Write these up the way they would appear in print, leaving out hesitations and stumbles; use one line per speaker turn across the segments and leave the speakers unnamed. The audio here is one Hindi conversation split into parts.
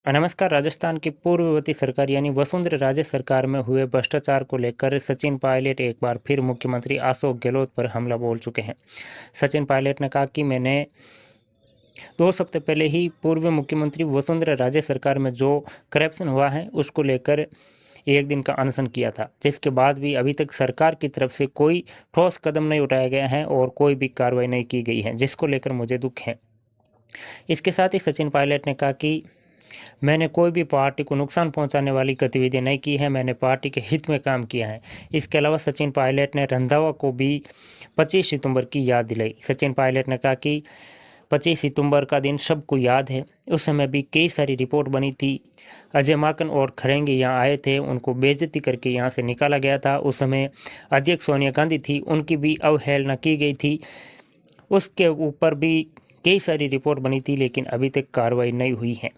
नमस्कार। राजस्थान की पूर्ववर्ती सरकार यानी वसुंधरा राजे सरकार में हुए भ्रष्टाचार को लेकर सचिन पायलट एक बार फिर मुख्यमंत्री अशोक गहलोत पर हमला बोल चुके हैं। सचिन पायलट ने कहा कि मैंने 2 हफ्ते पहले ही पूर्व मुख्यमंत्री वसुंधरा राजे सरकार में जो करप्शन हुआ है उसको लेकर एक दिन का अनशन किया था, जिसके बाद भी अभी तक सरकार की तरफ से कोई ठोस कदम नहीं उठाया गया है और कोई भी कार्रवाई नहीं की गई है, जिसको लेकर मुझे दुख है। इसके साथ ही सचिन पायलट ने कहा कि मैंने कोई भी पार्टी को नुकसान पहुंचाने वाली गतिविधियां नहीं की है, मैंने पार्टी के हित में काम किया है। इसके अलावा सचिन पायलट ने रंधावा को भी 25 सितंबर की याद दिलाई। सचिन पायलट ने कहा कि 25 सितंबर का दिन सबको याद है। उस समय भी कई सारी रिपोर्ट बनी थी। अजय माकन और खरेंगे यहाँ आए थे, उनको बेइज्जती करके यहाँ से निकाला गया था। उस समय अध्यक्ष सोनिया गांधी थी, उनकी भी अवहेलना की गई थी। उसके ऊपर भी कई सारी रिपोर्ट बनी थी, लेकिन अभी तक कार्रवाई नहीं हुई है।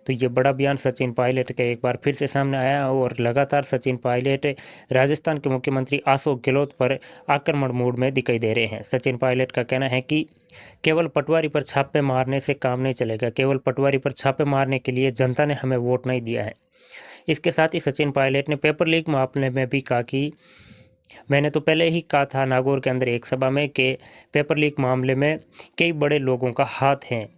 तो ये बड़ा बयान सचिन पायलट का एक बार फिर से सामने आया और लगातार सचिन पायलट राजस्थान के मुख्यमंत्री अशोक गहलोत पर आक्रमण मूड में दिखाई दे रहे हैं। सचिन पायलट का कहना है कि केवल पटवारी पर छापे मारने से काम नहीं चलेगा, केवल पटवारी पर छापे मारने के लिए जनता ने हमें वोट नहीं दिया है। इसके साथ ही सचिन पायलट ने पेपर लीक मामले में भी कहा कि मैंने तो पहले ही कहा था नागौर के अंदर एक सभा में कि पेपर लीक मामले में कई बड़े लोगों का हाथ है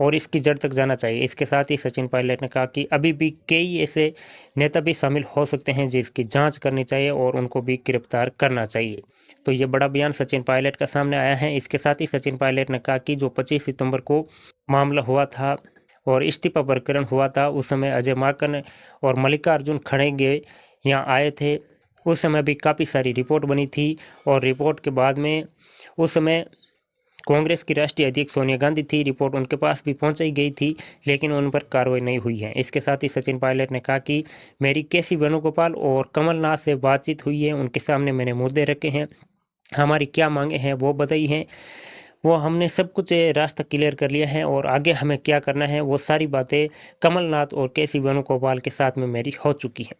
और इसकी जड़ तक जाना चाहिए। इसके साथ ही सचिन पायलट ने कहा कि अभी भी कई ऐसे नेता भी शामिल हो सकते हैं जिसकी जांच करनी चाहिए और उनको भी गिरफ्तार करना चाहिए। तो ये बड़ा बयान सचिन पायलट का सामने आया है। इसके साथ ही सचिन पायलट ने कहा कि जो 25 सितंबर को मामला हुआ था और इस्तीफा प्रकरण हुआ था, उस समय अजय माकन और मल्लिकार्जुन खड़गे यहाँ आए थे। उस समय भी काफ़ी सारी रिपोर्ट बनी थी और रिपोर्ट के बाद में उस समय कांग्रेस की राष्ट्रीय अध्यक्ष सोनिया गांधी थी, रिपोर्ट उनके पास भी पहुंचाई गई थी, लेकिन उन पर कार्रवाई नहीं हुई है। इसके साथ ही सचिन पायलट ने कहा कि मेरी केसी वेणुगोपाल और कमलनाथ से बातचीत हुई है, उनके सामने मैंने मुद्दे रखे हैं, हमारी क्या मांगे हैं वो बताई हैं, वो हमने सब कुछ रास्ता क्लियर कर लिया है और आगे हमें क्या करना है वो सारी बातें कमलनाथ और केसी वेणुगोपाल के साथ में मेरी हो चुकी हैं।